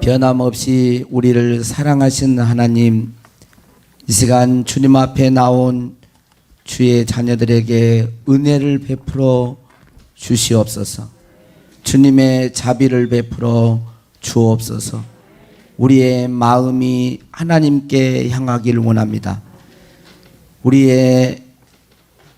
변함없이 우리를 사랑하신 하나님, 이 시간 주님 앞에 나온 주의 자녀들에게 은혜를 베풀어 주시옵소서. 주님의 자비를 베풀어 주옵소서. 우리의 마음이 하나님께 향하기를 원합니다. 우리의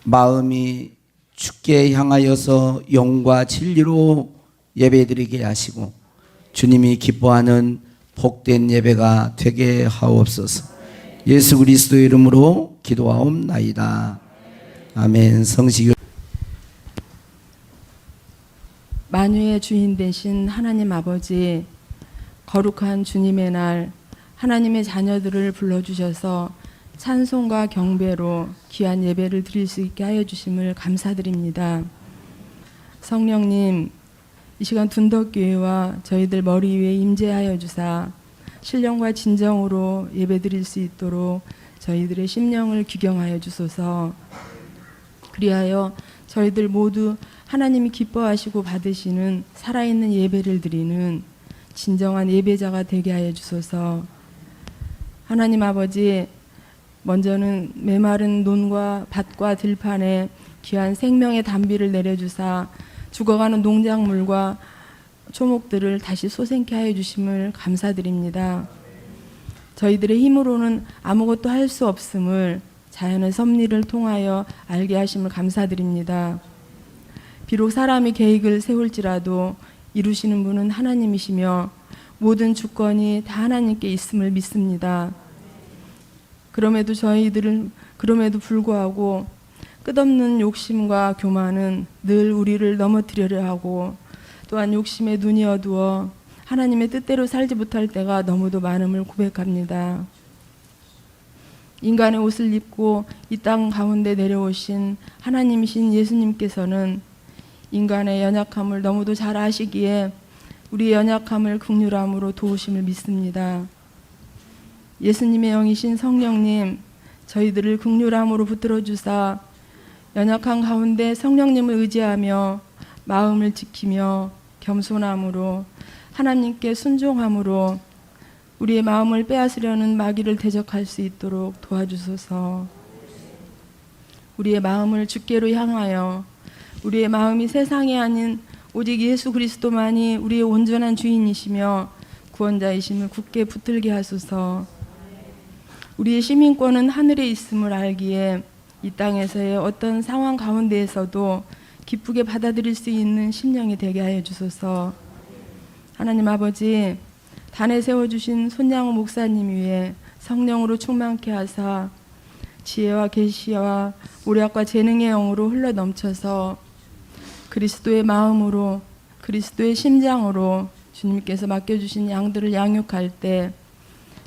마음이 주께 향하여서 영과 진리로 예배드리게 하시고 주님이 기뻐하는 복된 예배가 되게 하옵소서. 예수 그리스도의 이름으로 기도하옵나이다. 아멘. 성식 만유의 주인 되신 하나님 아버지, 거룩한 주님의 날 하나님의 자녀들을 불러주셔서 찬송과 경배로 귀한 예배를 드릴 수 있게 하여 주심을 감사드립니다. 성령님, 이 시간 둔덕교회와 저희들 머리 위에 임재하여 주사 신령과 진정으로 예배 드릴 수 있도록 저희들의 심령을 규경하여 주소서. 그리하여 저희들 모두 하나님이 기뻐하시고 받으시는 살아있는 예배를 드리는 진정한 예배자가 되게 하여 주소서. 하나님 아버지, 먼저는 메마른 논과 밭과 들판에 귀한 생명의 단비를 내려주사 죽어가는 농작물과 초목들을 다시 솟생케 하여 주심을 감사드립니다. 저희들의 힘으로는 아무것도 할 수 없음을 자연의 섭리를 통하여 알게 하심을 감사드립니다. 비록 사람이 계획을 세울지라도 이루시는 분은 하나님이시며 모든 주권이 다 하나님께 있음을 믿습니다. 그럼에도 불구하고 끝없는 욕심과 교만은 늘 우리를 넘어뜨리려 하고, 또한 욕심에 눈이 어두워 하나님의 뜻대로 살지 못할 때가 너무도 많음을 고백합니다. 인간의 옷을 입고 이 땅 가운데 내려오신 하나님이신 예수님께서는 인간의 연약함을 너무도 잘 아시기에 우리의 연약함을 긍휼함으로 도우심을 믿습니다. 예수님의 영이신 성령님, 저희들을 긍휼함으로 붙들어 주사 연약한 가운데 성령님을 의지하며 마음을 지키며 겸손함으로 하나님께 순종함으로 우리의 마음을 빼앗으려는 마귀를 대적할 수 있도록 도와주소서. 우리의 마음을 주께로 향하여 우리의 마음이 세상이 아닌 오직 예수 그리스도만이 우리의 온전한 주인이시며 구원자이심을 굳게 붙들게 하소서. 우리의 시민권은 하늘에 있음을 알기에 이 땅에서의 어떤 상황 가운데에서도 기쁘게 받아들일 수 있는 심령이 되게 하여 주소서. 하나님 아버지, 단에 세워주신 손양호 목사님 위에 성령으로 충만케 하사 지혜와 계시와 모략과 재능의 영으로 흘러넘쳐서 그리스도의 마음으로 그리스도의 심장으로 주님께서 맡겨주신 양들을 양육할 때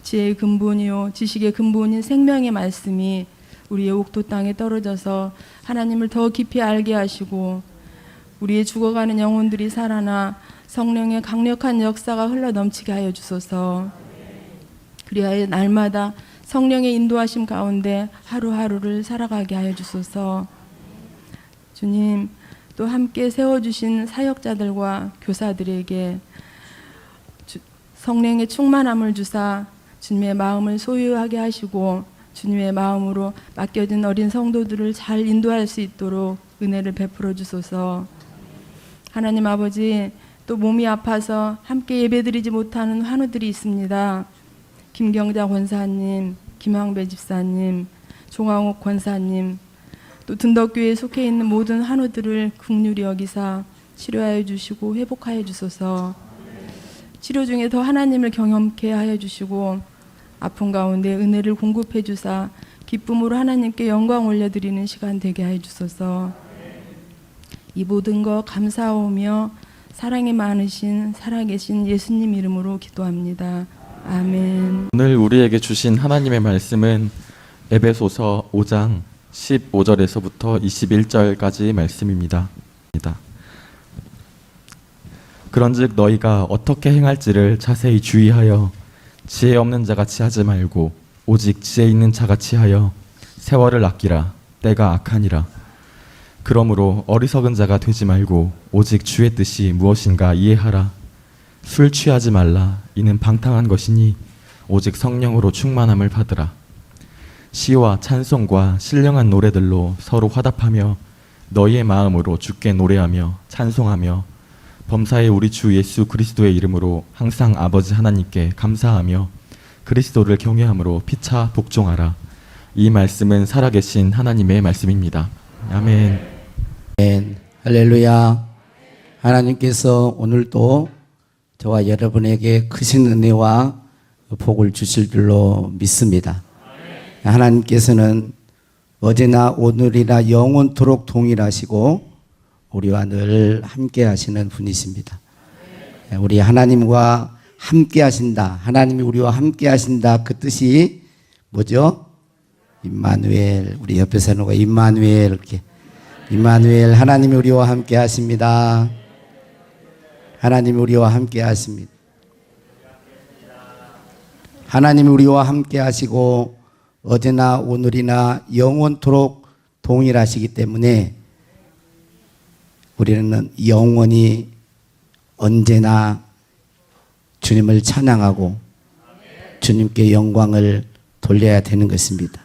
지혜의 근본이요 지식의 근본인 생명의 말씀이 우리의 옥토 땅에 떨어져서 하나님을 더 깊이 알게 하시고 우리의 죽어가는 영혼들이 살아나 성령의 강력한 역사가 흘러넘치게 하여 주소서. 그리하여 날마다 성령의 인도하심 가운데 하루하루를 살아가게 하여 주소서. 주님, 또 함께 세워주신 사역자들과 교사들에게 성령의 충만함을 주사 주님의 마음을 소유하게 하시고 주님의 마음으로 맡겨진 어린 성도들을 잘 인도할 수 있도록 은혜를 베풀어 주소서. 하나님 아버지, 또 몸이 아파서 함께 예배드리지 못하는 환우들이 있습니다. 김경자 권사님, 김항배 집사님, 종황옥 권사님, 또 둔덕교회에 속해 있는 모든 환우들을 긍휼히 여기사 치료하여 주시고 회복하여 주소서. 치료 중에 더 하나님을 경험케 하여 주시고 아픈 가운데 은혜를 공급해 주사 기쁨으로 하나님께 영광 올려드리는 시간 되게 하여 주소서. 이 모든 것 감사하오며 사랑이 많으신 살아계신 예수님 이름으로 기도합니다. 아멘. 오늘 우리에게 주신 하나님의 말씀은 에베소서 5장 15절에서부터 21절까지 말씀입니다. 그런즉 너희가 어떻게 행할지를 자세히 주의하여 지혜 없는 자같이 하지 말고 오직 지혜 있는 자같이 하여 세월을 아끼라. 때가 악하니라. 그러므로 어리석은 자가 되지 말고 오직 주의 뜻이 무엇인가 이해하라. 술 취하지 말라. 이는 방탕한 것이니 오직 성령으로 충만함을 받으라. 시와 찬송과 신령한 노래들로 서로 화답하며 너희의 마음으로 주께 노래하며 찬송하며 범사의 우리 주 예수 그리스도의 이름으로 항상 아버지 하나님께 감사하며 그리스도를 경외함으로 피차 복종하라. 이 말씀은 살아계신 하나님의 말씀입니다. 아멘. 아멘. 할렐루야. 하나님께서 오늘도 저와 여러분에게 크신 은혜와 복을 주실 줄로 믿습니다. 하나님께서는 어제나 오늘이나 영원토록 동일하시고 우리와 늘 함께 하시는 분이십니다. 우리 하나님과 함께 하신다. 하나님이 우리와 함께 하신다. 그 뜻이 뭐죠? 임마누엘. 우리 옆에 사는 거 임마누엘. 이렇게. 임마누엘. 하나님이 우리와 함께 하십니다. 하나님이 우리와 함께 하십니다. 하나님이 우리와 함께 하시고 어제나 오늘이나 영원토록 동일하시기 때문에 우리는 영원히 언제나 주님을 찬양하고 주님께 영광을 돌려야 되는 것입니다.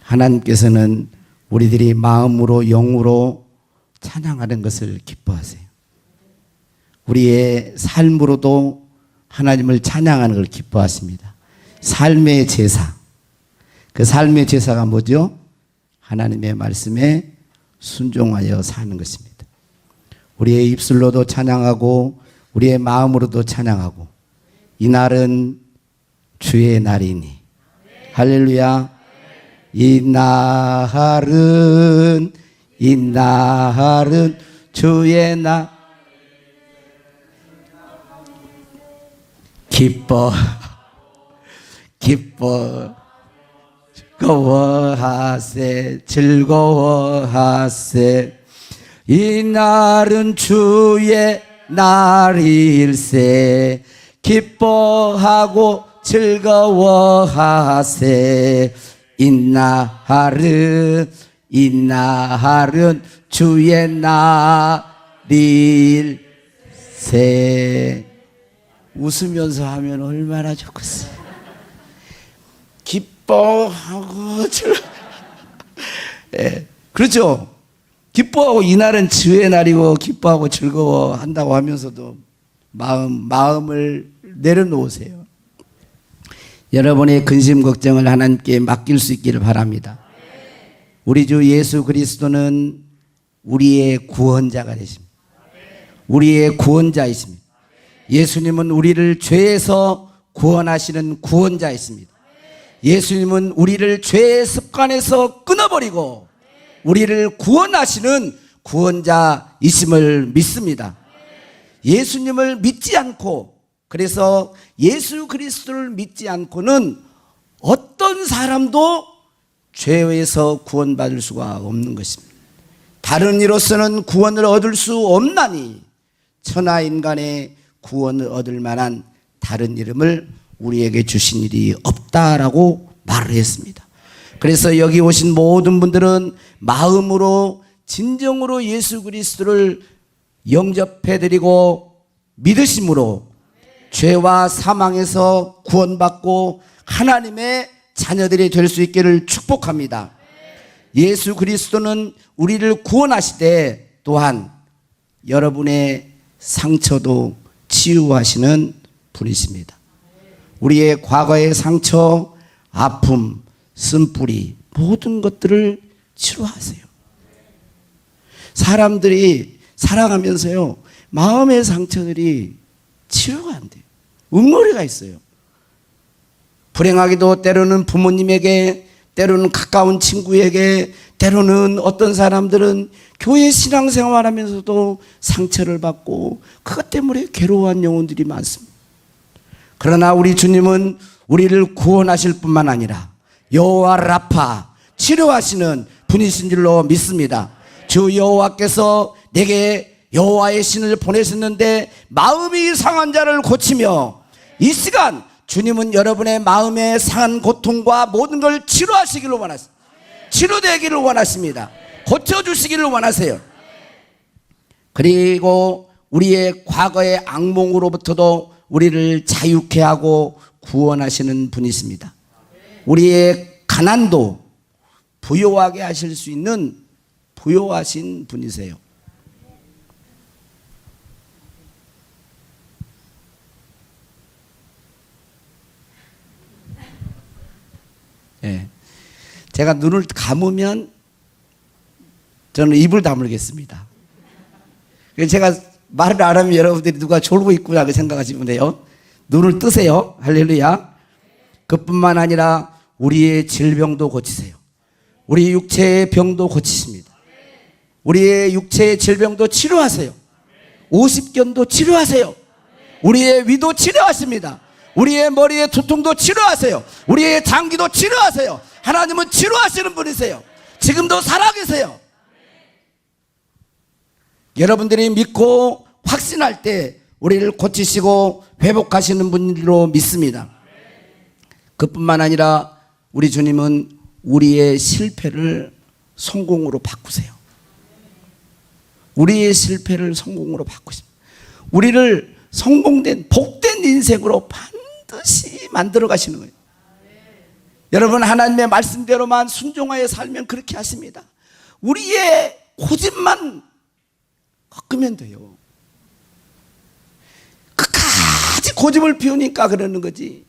하나님께서는 우리들이 마음으로 영으로 찬양하는 것을 기뻐하세요. 우리의 삶으로도 하나님을 찬양하는 걸 기뻐하십니다. 삶의 제사. 그 삶의 제사가 뭐죠? 하나님의 말씀에 순종하여 사는 것입니다. 우리의 입술로도 찬양하고 우리의 마음으로도 찬양하고 이 날은 주의 날이니 할렐루야. 이 날은 주의 날 기뻐 즐거워하세 이 날은 주의 날일세 기뻐하고 즐거워하세 이 날은 주의 날일세. 웃으면서 하면 얼마나 좋겠어요. 기뻐하고 그렇죠. 기뻐하고 이날은 주의 날이고 기뻐하고 즐거워한다고 하면서도 마음을 내려놓으세요. 여러분의 근심 걱정을 하나님께 맡길 수 있기를 바랍니다. 우리 주 예수 그리스도는 우리의 구원자가 되십니다. 우리의 구원자이십니다. 예수님은 우리를 죄에서 구원하시는 구원자이십니다. 예수님은 우리를 죄의 습관에서 끊어버리고 우리를 구원하시는 구원자이심을 믿습니다. 예수님을 믿지 않고 그래서 예수 그리스도를 믿지 않고는 어떤 사람도 죄에서 구원받을 수가 없는 것입니다. 다른 이로서는 구원을 얻을 수 없나니 천하 인간의 구원을 얻을 만한 다른 이름을 우리에게 주신 일이 없다라고 말을 했습니다. 그래서 여기 오신 모든 분들은 마음으로 진정으로 예수 그리스도를 영접해드리고 믿으심으로 죄와 사망에서 구원받고 하나님의 자녀들이 될 수 있기를 축복합니다. 예수 그리스도는 우리를 구원하시되 또한 여러분의 상처도 치유하시는 분이십니다. 우리의 과거의 상처, 아픔, 쓴뿌리 모든 것들을 치료하세요. 사람들이 살아가면서요 마음의 상처들이 치료가 안 돼요. 응어리가 있어요. 불행하게도 때로는 부모님에게, 때로는 가까운 친구에게, 때로는 어떤 사람들은 교회 신앙생활하면서도 상처를 받고 그것 때문에 괴로워한 영혼들이 많습니다. 그러나 우리 주님은 우리를 구원하실 뿐만 아니라 여호와 라파 치료하시는 분이신 줄로 믿습니다. 주 여호와께서 내게 여호와의 신을 보내셨는데 마음이 상한 자를 고치며 이 시간 주님은 여러분의 마음에 상한 고통과 모든 걸 치료하시기를 원하십니다. 치료되기를 원하십니다. 고쳐주시기를 원하세요. 그리고 우리의 과거의 악몽으로부터도 우리를 자유케 하고 구원하시는 분이십니다. 우리의 가난도 부요하게 하실 수 있는 부요하신 분이세요. 예. 제가 눈을 감으면 저는 입을 다물겠습니다. 그래서 제가 말을 안 하면 여러분들이 누가 졸고 있구나 생각하시면 돼요. 눈을 뜨세요. 할렐루야. 그뿐만 아니라 우리의 질병도 고치세요. 우리 육체의 병도 고치십니다. 우리의 육체의 질병도 치료하세요. 50견도 치료하세요. 우리의 위도 치료하십니다. 우리의 머리의 두통도 치료하세요. 우리의 장기도 치료하세요. 하나님은 치료하시는 분이세요. 지금도 살아계세요. 여러분들이 믿고 확신할 때 우리를 고치시고 회복하시는 분으로 믿습니다. 그뿐만 아니라 우리 주님은 우리의 실패를 성공으로 바꾸세요. 우리의 실패를 성공으로 바꾸십니다. 우리를 성공된 복된 인생으로 반드시 만들어 가시는 거예요. 여러분, 하나님의 말씀대로만 순종하여 살면 그렇게 하십니다. 우리의 고집만 꺾으면 돼요. 끝까지 고집을 피우니까 그러는 거지.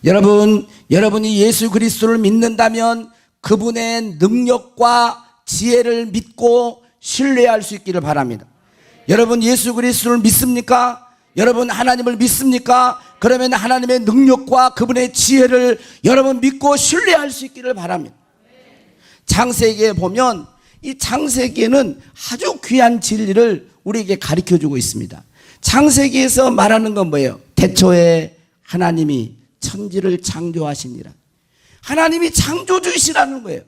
여러분이 예수 그리스도를 믿는다면 그분의 능력과 지혜를 믿고 신뢰할 수 있기를 바랍니다. 여러분, 예수 그리스도를 믿습니까? 여러분, 하나님을 믿습니까? 그러면 하나님의 능력과 그분의 지혜를 여러분 믿고 신뢰할 수 있기를 바랍니다. 창세기에 보면 이 창세기에는 아주 귀한 진리를 우리에게 가르쳐주고 있습니다. 창세기에서 말하는 건 뭐예요? 태초에 하나님이 천지를 창조하시니라. 하나님이 창조주이시라는 거예요.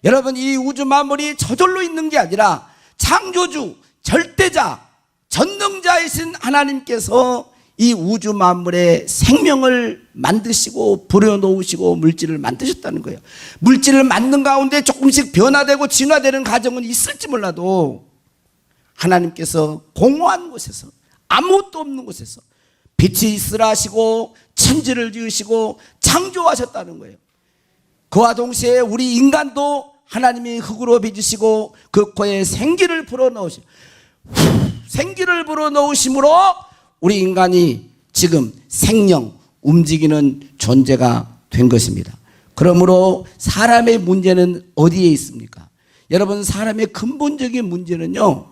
여러분, 이 우주 만물이 저절로 있는 게 아니라 창조주, 절대자, 전능자이신 하나님께서 이 우주 만물에 생명을 만드시고 불어넣으시고 물질을 만드셨다는 거예요. 물질을 만든 가운데 조금씩 변화되고 진화되는 과정은 있을지 몰라도 하나님께서 공허한 곳에서, 아무것도 없는 곳에서 빛이 있으라 하시고 천지를 지으시고 창조하셨다는 거예요. 그와 동시에 우리 인간도 하나님이 흙으로 빚으시고 그 코에 생기를 불어넣으시고 생기를 불어넣으심으로 우리 인간이 지금 생명, 움직이는 존재가 된 것입니다. 그러므로 사람의 문제는 어디에 있습니까? 여러분, 사람의 근본적인 문제는요,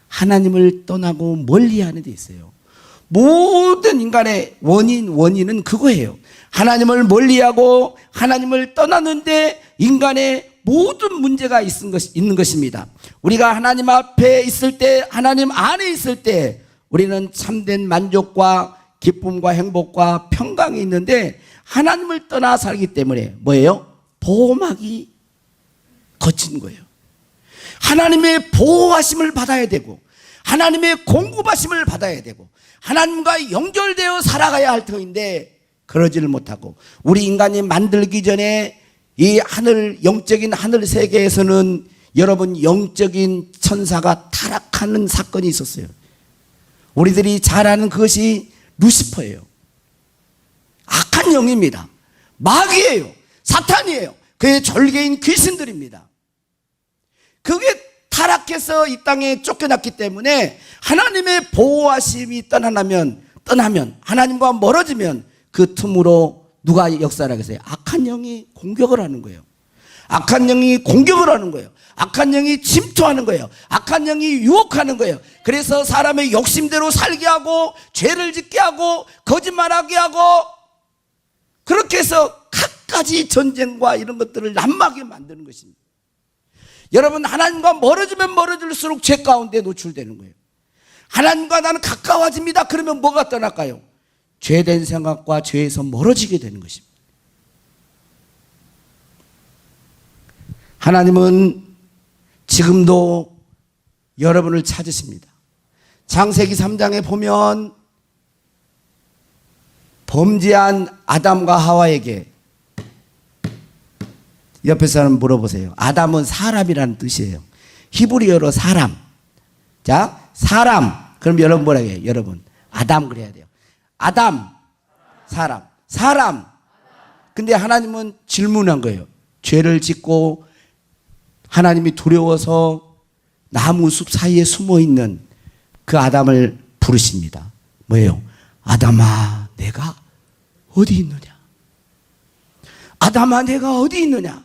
하나님을 떠나고 멀리하는 데 있어요. 모든 인간의 원인은 그거예요. 하나님을 멀리하고 하나님을 떠나는데 인간의 모든 문제가 있는 것입니다. 우리가 하나님 앞에 있을 때, 하나님 안에 있을 때 우리는 참된 만족과 기쁨과 행복과 평강이 있는데, 하나님을 떠나 살기 때문에 뭐예요? 보호막이 거친 거예요. 하나님의 보호하심을 받아야 되고 하나님의 공급하심을 받아야 되고 하나님과 연결되어 살아가야 할 터인데 그러지를 못하고, 우리 인간이 만들기 전에 이 영적인 하늘 세계에서는 여러분, 영적인 천사가 타락하는 사건이 있었어요. 우리들이 잘 아는 그것이 루시퍼예요. 악한 영입니다. 마귀예요. 사탄이에요. 그의 졸개인 귀신들입니다. 그게 타락해서 이 땅에 쫓겨났기 때문에 하나님의 보호하심이 떠나면 하나님과 멀어지면 그 틈으로 누가 역사를 하겠어요? 악한 영이 공격을 하는 거예요. 악한 영이 공격을 하는 거예요. 악한 영이 침투하는 거예요. 악한 영이 유혹하는 거예요. 그래서 사람의 욕심대로 살게 하고 죄를 짓게 하고 거짓말하게 하고 그렇게 해서 갖가지 전쟁과 이런 것들을 난무하게 만드는 것입니다. 여러분, 하나님과 멀어지면 멀어질수록 죄 가운데 노출되는 거예요. 하나님과 나는 가까워집니다. 그러면 뭐가 떠날까요? 죄된 생각과 죄에서 멀어지게 되는 것입니다. 하나님은 지금도 여러분을 찾으십니다. 창세기 3장에 보면 범죄한 아담과 하와에게, 옆에 사람 물어보세요. 아담은 사람이라는 뜻이에요. 히브리어로 사람. 자, 사람. 그럼 여러분 뭐라고 해요? 여러분. 아담 그래야 돼요. 아담. 사람. 사람. 근데 하나님은 질문한 거예요. 죄를 짓고 하나님이 두려워서 나무 숲 사이에 숨어 있는 그 아담을 부르십니다. 뭐예요? 아담아, 내가 어디 있느냐? 아담아, 내가 어디 있느냐?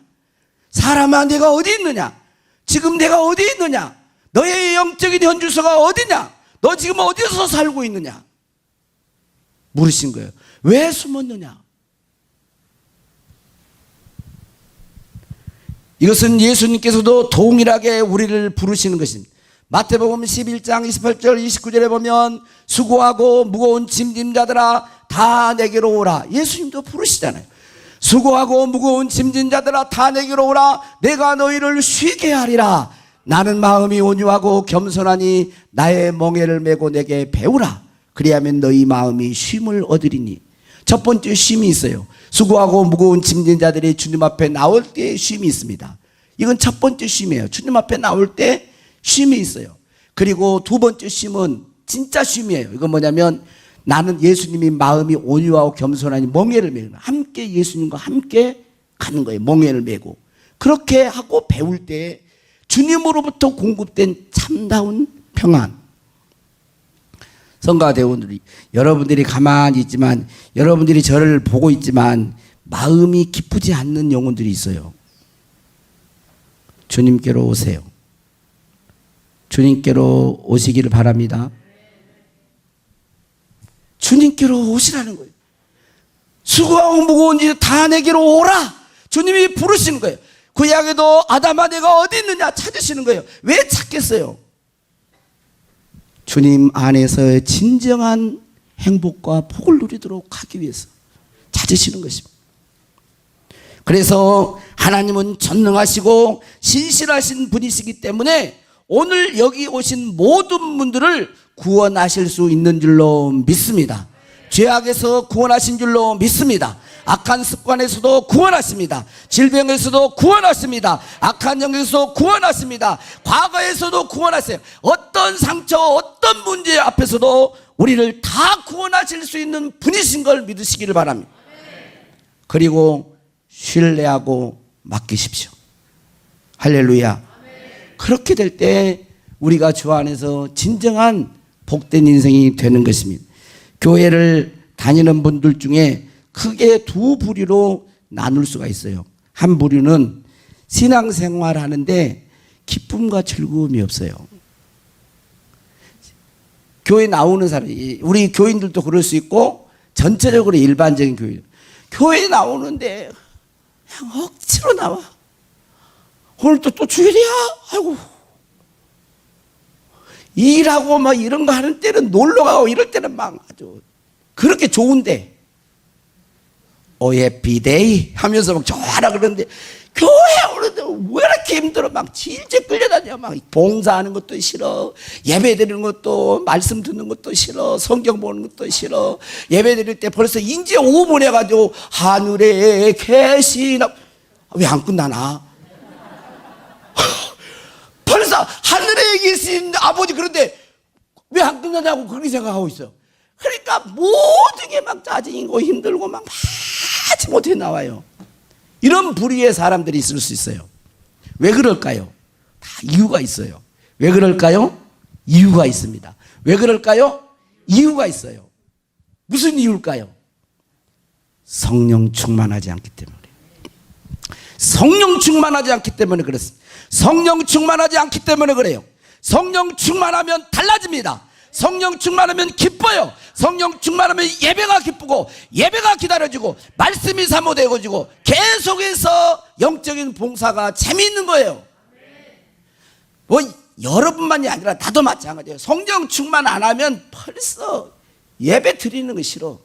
사람아, 내가 어디 있느냐? 지금 내가 어디 있느냐? 너의 영적인 현주소가 어디냐? 너 지금 어디서 살고 있느냐? 물으신 거예요. 왜 숨었느냐? 이것은 예수님께서도 동일하게 우리를 부르시는 것입니다. 마태복음 11장 28절 29절에 보면 수고하고 무거운 짐진 자들아 다 내게로 오라. 예수님도 부르시잖아요. 수고하고 무거운 짐진 자들아 다 내게로 오라. 내가 너희를 쉬게 하리라. 나는 마음이 온유하고 겸손하니 나의 멍에를 메고 내게 배우라. 그리하면 너희 마음이 쉼을 얻으리니. 첫 번째 쉼이 있어요. 수고하고 무거운 짐진 자들이 주님 앞에 나올 때 쉼이 있습니다. 이건 첫 번째 쉼이에요. 주님 앞에 나올 때 쉼이 있어요. 그리고 두 번째 쉼은 진짜 쉼이에요. 이건 뭐냐면 나는 예수님이 마음이 온유하고 겸손하니 멍에를 메고 함께 예수님과 함께 가는 거예요. 멍에를 메고. 그렇게 하고 배울 때 주님으로부터 공급된 참다운 평안. 성가 대원들이 여러분들이 가만히 있지만 여러분들이 저를 보고 있지만 마음이 기쁘지 않는 영혼들이 있어요. 주님께로 오세요. 주님께로 오시기를 바랍니다. 주님께로 오시라는 거예요. 수고하고 무거운 일 다 내게로 오라. 주님이 부르시는 거예요. 구약에도 아담아 내가 어디 있느냐 찾으시는 거예요. 왜 찾겠어요? 주님 안에서의 진정한 행복과 복을 누리도록 하기 위해서 찾으시는 것입니다. 그래서 하나님은 전능하시고 신실하신 분이시기 때문에 오늘 여기 오신 모든 분들을 구원하실 수 있는 줄로 믿습니다. 죄악에서 구원하신 줄로 믿습니다. 악한 습관에서도 구원하십니다. 질병에서도 구원하십니다. 악한 영에서도 구원하십니다. 과거에서도 구원하세요. 어떤 상처, 어떤 문제 앞에서도 우리를 다 구원하실 수 있는 분이신 걸 믿으시기를 바랍니다. 그리고 신뢰하고 맡기십시오. 할렐루야. 그렇게 될 때 우리가 주 안에서 진정한 복된 인생이 되는 것입니다. 교회를 다니는 분들 중에 크게 두 부류로 나눌 수가 있어요. 한 부류는 신앙생활 하는데 기쁨과 즐거움이 없어요. 교회 나오는 사람, 우리 교인들도 그럴 수 있고 전체적으로 일반적인 교인. 교회 나오는데 그냥 억지로 나와. 오늘 또 주일이야? 아이고. 일하고 막 이런 거 하는 때는 놀러 가고 이럴 때는 막 아주 그렇게 좋은데 해피데이 하면서 막 좋아라 그러는데 교회 오는데 왜 이렇게 힘들어? 막 질질 끌려다녀. 막 봉사하는 것도 싫어. 예배 드리는 것도, 말씀 듣는 것도 싫어. 성경 보는 것도 싫어. 예배 드릴 때 벌써 인제 5분 해가지고 하늘에 계시나. 왜 안 끝나나? 벌써 하늘에 계신 아버지. 그런데 왜 안 끝나냐고 그렇게 생각하고 있어요. 그러니까 모든 게 막 짜증이고 힘들고 막 마지못해 나와요. 이런 부류의 사람들이 있을 수 있어요. 왜 그럴까요? 다 이유가 있어요. 왜 그럴까요? 이유가 있습니다. 왜 그럴까요? 이유가 있어요. 무슨 이유일까요? 성령 충만하지 않기 때문에. 성령 충만하지 않기 때문에 그렇습니다. 성령 충만하지 않기 때문에 그래요. 성령 충만하면 달라집니다. 성령 충만하면 기뻐요. 성령 충만하면 예배가 기쁘고 예배가 기다려지고 말씀이 사모되어지고 계속해서 영적인 봉사가 재미있는 거예요. 뭐 여러분만이 아니라 나도 마찬가지예요. 성령 충만 안 하면 벌써 예배 드리는 거 싫어.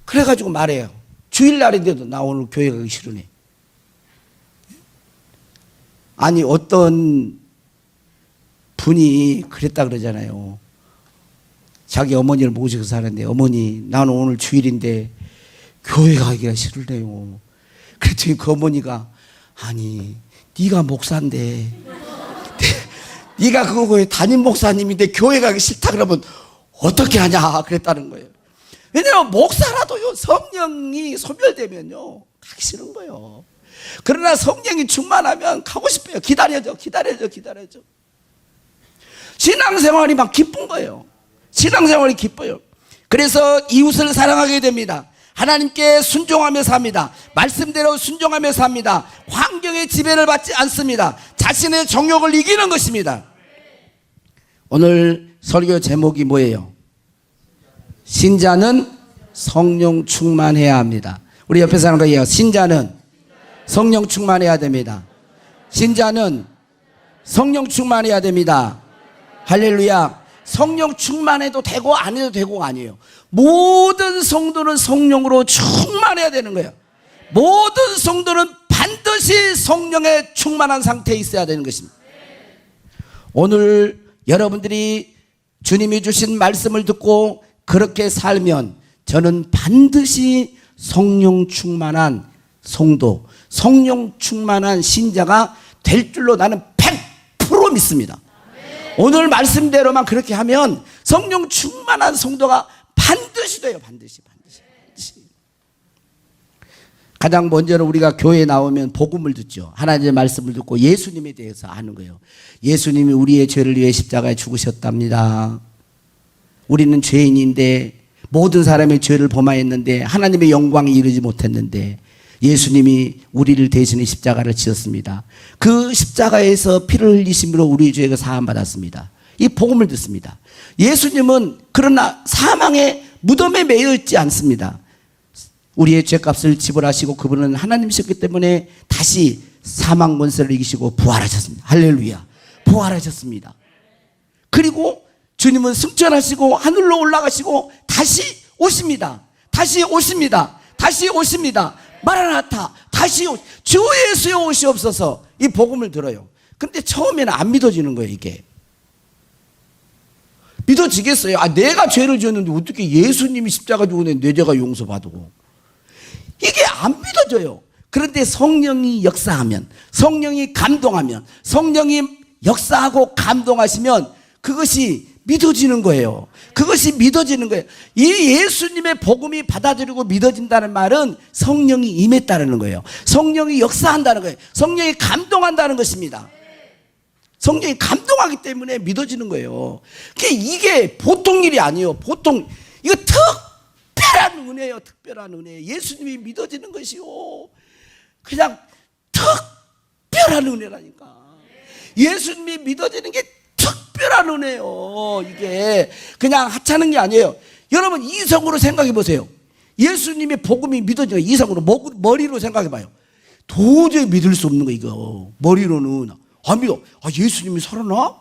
그래가지고 말해요. 주일날인데도 나 오늘 교회 가기 싫으네. 아니 어떤 분이 그랬다 그러잖아요. 자기 어머니를 모시고 사는데 어머니 나는 오늘 주일인데 교회 가기가 싫으네요. 그랬더니 그 어머니가 아니 네가 목사인데 네가 그거 왜 담임 목사님인데 교회 가기 싫다 그러면 어떻게 하냐 그랬다는 거예요. 왜냐하면 목사라도요, 성령이 소멸되면요 가기 싫은 거예요. 그러나 성령이 충만하면 가고 싶어요. 기다려줘. 신앙생활이 막 기쁜 거예요. 신앙생활이 기뻐요. 그래서 이웃을 사랑하게 됩니다. 하나님께 순종하며 삽니다. 말씀대로 순종하며 삽니다. 환경의 지배를 받지 않습니다. 자신의 정욕을 이기는 것입니다. 오늘 설교 제목이 뭐예요? 신자는 성령 충만해야 합니다. 우리 옆에 사람과 얘기해요. 신자는 성령 충만해야 됩니다. 신자는 성령 충만해야 됩니다. 할렐루야. 성령 충만해도 되고 안 해도 되고가 아니에요. 모든 성도는 성령으로 충만해야 되는 거예요. 모든 성도는 반드시 성령에 충만한 상태에 있어야 되는 것입니다. 오늘 여러분들이 주님이 주신 말씀을 듣고 그렇게 살면 저는 반드시 성령 충만한 성도, 성령 충만한 신자가 될 줄로 나는 100% 믿습니다. 오늘 말씀대로만 그렇게 하면 성령 충만한 성도가 반드시 돼요. 반드시. 가장 먼저는 우리가 교회에 나오면 복음을 듣죠. 하나님의 말씀을 듣고 예수님에 대해서 아는 거예요. 예수님이 우리의 죄를 위해 십자가에 죽으셨답니다. 우리는 죄인인데 모든 사람의 죄를 범하였는데 하나님의 영광에 이르지 못했는데 예수님이 우리를 대신해 십자가를 지었습니다. 그 십자가에서 피를 흘리심으로 우리의 죄가 사함 받았습니다. 이 복음을 듣습니다. 예수님은 그러나 사망의 무덤에 매여 있지 않습니다. 우리의 죄값을 지불하시고 그분은 하나님이셨기 때문에 다시 사망 권세를 이기시고 부활하셨습니다. 할렐루야. 부활하셨습니다. 그리고 주님은 승천하시고 하늘로 올라가시고 다시 오십니다. 마라나타 다시 주 예수여 오시옵소서. 이 복음을 들어요. 근데 처음에는 안 믿어지는 거예요. 이게 믿어지겠어요? 내가 죄를 지었는데 어떻게 예수님이 십자가 지고 내 죄가 용서받고, 이게 안 믿어져요. 그런데 성령이 역사하면, 성령이 감동하면, 성령이 역사하고 감동하시면 그것이 믿어지는 거예요. 이 예수님의 복음이 받아들이고 믿어진다는 말은 성령이 임했다는 거예요. 성령이 역사한다는 거예요. 성령이 감동한다는 것입니다. 성령이 감동하기 때문에 믿어지는 거예요. 이게 보통 일이 아니에요. 이거 특별한 은혜예요. 특별한 은혜. 예수님이 믿어지는 것이요, 그냥 특별한 은혜라니까. 예수님이 믿어지는 게 특별한 은혜예요. 이게 그냥 하찮은 게 아니에요. 여러분 이성으로 생각해 보세요. 예수님의 복음이 믿어지는 거 이성으로, 머리로 생각해 봐요. 도저히 믿을 수 없는 거 이거. 머리로는 안 믿어. 예수님이 살아나?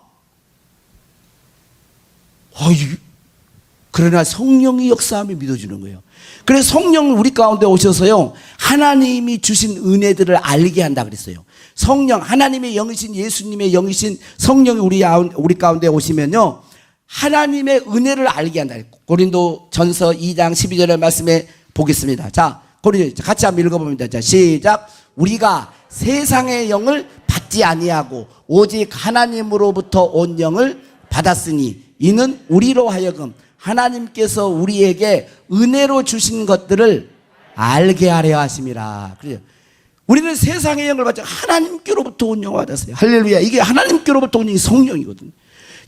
그러나 성령이 역사하면 믿어지는 거예요. 그래서 성령은 우리 가운데 오셔서요, 하나님이 주신 은혜들을 알게 한다 그랬어요. 성령, 하나님의 영이신, 예수님의 영이신 성령이 우리 가운데 오시면요, 하나님의 은혜를 알게 한다. 고린도 전서 2장 12절의 말씀에 보겠습니다. 자, 같이 한번 읽어봅니다. 자, 시작. 우리가 세상의 영을 받지 아니하고 오직 하나님으로부터 온 영을 받았으니 이는 우리로 하여금 하나님께서 우리에게 은혜로 주신 것들을 알게 하려 하심이라. 그래요. 우리는 세상의 영을 받지 하나님께로부터 온 영을 받았어요. 할렐루야. 이게 하나님께로부터 온 영이 성령이거든요.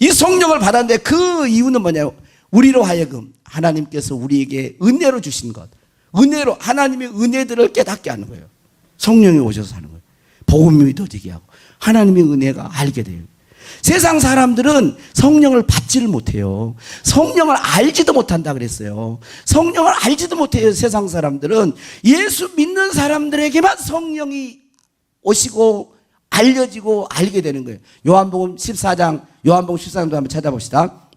이 성령을 받았는데 그 이유는 뭐냐요? 우리로 하여금 하나님께서 우리에게 은혜로 주신 것, 은혜로 하나님의 은혜들을 깨닫게 하는 거예요. 성령이 오셔서 하는 거예요. 복음이 믿어지게 하고 하나님의 은혜가 알게 돼요. 세상 사람들은 성령을 받지를 못해요. 성령을 알지도 못한다 그랬어요. 성령을 알지도 못해요. 세상 사람들은 예수 믿는 사람들에게만 성령이 오시고 알려지고 알게 되는 거예요. 요한복음 14장도 한번 찾아봅시다.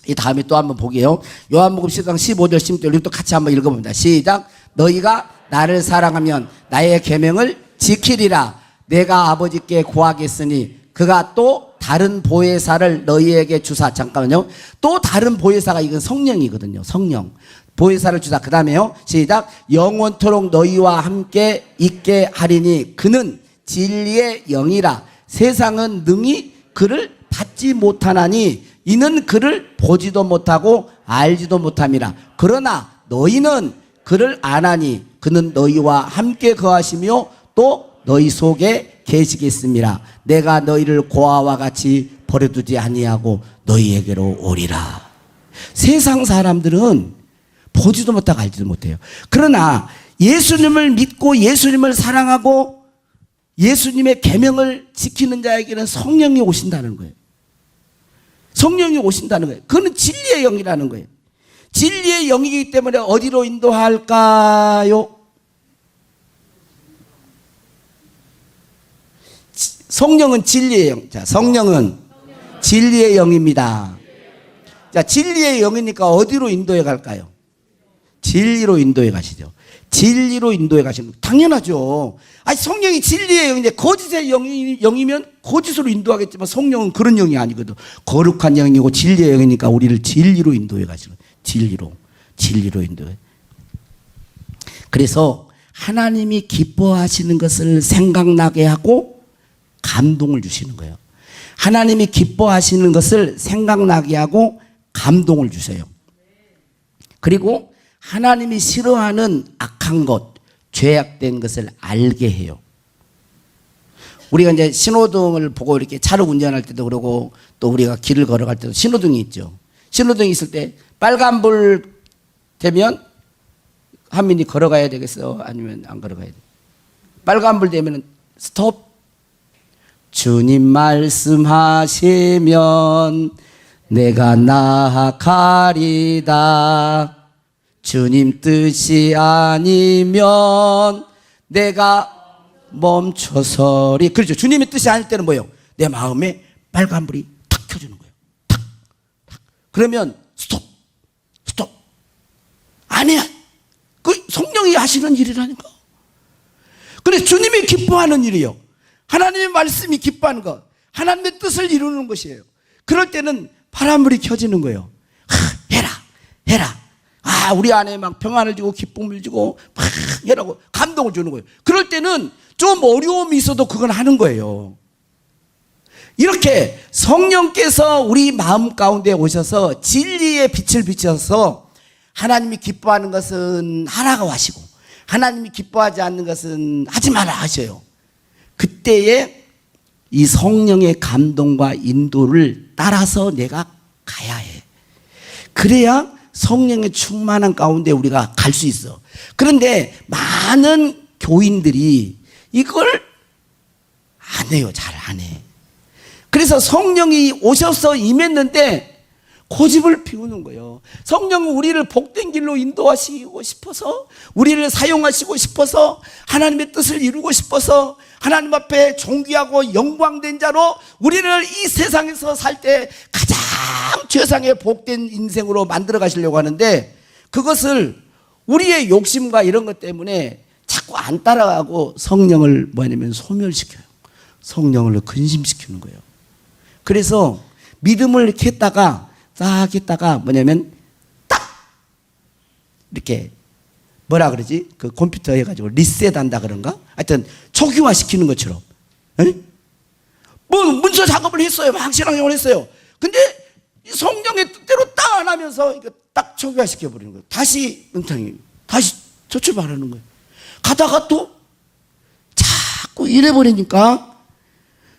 이 다음에 또 한번 보게요. 요한복음 14장 15절 16절 또 같이 한번 읽어봅니다. 시작. 너희가 나를 사랑하면 나의 계명을 지키리라. 내가 아버지께 구하겠으니 그가 또 다른 보혜사를 너희에게 주사. 잠깐만요. 또 다른 보혜사가 이건 성령이거든요. 성령. 보혜사를 주사. 그 다음에요. 시작. 영원토록 너희와 함께 있게 하리니 그는 진리의 영이라. 세상은 능히 그를 받지 못하나니 이는 그를 보지도 못하고 알지도 못함이라. 그러나 너희는 그를 아나니 그는 너희와 함께 거하시며 또 너희 속에 계시겠습니다. 내가 너희를 고아와 같이 버려두지 아니하고 너희에게로 오리라. 세상 사람들은 보지도 못하고 알지도 못해요. 그러나 예수님을 믿고 예수님을 사랑하고 예수님의 계명을 지키는 자에게는 성령이 오신다는 거예요. 성령이 오신다는 거예요. 그거는 진리의 영이라는 거예요. 진리의 영이기 때문에 어디로 인도할까요? 성령은 진리의 영. 자, 성령은 진리의 영입니다. 자, 진리의 영이니까 어디로 인도해 갈까요? 진리로 인도해 가시죠. 진리로 인도해 가시는 거 당연하죠. 아니, 성령이 진리의 영인데 거짓의 영이면 거짓으로 인도하겠지만 성령은 그런 영이 아니거든. 거룩한 영이고 진리의 영이니까 우리를 진리로 인도해 가시는 거예요. 진리로 인도해. 그래서 하나님이 기뻐하시는 것을 생각나게 하고 감동을 주시는 거예요. 하나님이 기뻐하시는 것을 생각나게 하고 감동을 주세요. 그리고 하나님이 싫어하는 악한 것, 죄악된 것을 알게 해요. 우리가 이제 신호등을 보고 이렇게 차를 운전할 때도 그러고 또 우리가 길을 걸어갈 때도 신호등이 있죠. 신호등이 있을 때 빨간불 되면 한민이 걸어가야 되겠어? 아니면 안 걸어가야 돼? 빨간불 되면 스톱. 주님 말씀하시면 내가 나아가리다. 주님 뜻이 아니면 내가 멈춰서리. 그렇죠. 주님의 뜻이 아닐 때는 뭐예요? 내 마음에 빨간불이 탁 켜주는 거예요. 탁, 탁. 그러면 스톱. 아니야. 그 성령이 하시는 일이라니까. 그래서 주님이 기뻐하는 일이요. 하나님의 말씀이 기뻐하는 것. 하나님의 뜻을 이루는 것이에요. 그럴 때는 파란불이 켜지는 거예요. 해라. 우리 안에 막 평안을 주고 기쁨을 주고 막 해라고 감동을 주는 거예요. 그럴 때는 좀 어려움이 있어도 그건 하는 거예요. 이렇게 성령께서 우리 마음 가운데 오셔서 진리의 빛을 비춰서 하나님이 기뻐하는 것은 하라고 하시고 하나님이 기뻐하지 않는 것은 하지 마라 하셔요. 그때에 이 성령의 감동과 인도를 따라서 내가 가야 해. 그래야 성령의 충만한 가운데 우리가 갈 수 있어. 그런데 많은 교인들이 이걸 안 해요. 잘 안 해. 그래서 성령이 오셔서 임했는데 고집을 피우는 거예요. 성령은 우리를 복된 길로 인도하시고 싶어서, 우리를 사용하시고 싶어서, 하나님의 뜻을 이루고 싶어서, 하나님 앞에 존귀하고 영광된 자로 우리를 이 세상에서 살 때 가장 최상의 복된 인생으로 만들어 가시려고 하는데, 그것을 우리의 욕심과 이런 것 때문에 자꾸 안 따라가고 성령을 뭐냐면 소멸시켜요. 성령을 근심시키는 거예요. 그래서 믿음을 이렇게 했다가 딱 했다가 뭐냐면 딱 이렇게 뭐라 그러지? 그 컴퓨터 해가지고 리셋한다 그런가? 하여튼 초기화 시키는 것처럼. 에? 뭐 문서 작업을 했어요. 막 신앙생활을 했어요. 근데 성령의 뜻대로 딱 안 하면서 이거 딱 초기화 시켜버리는 거예요. 다시 은탕이 다시 저출발하는 거예요. 가다가 또 자꾸 이래버리니까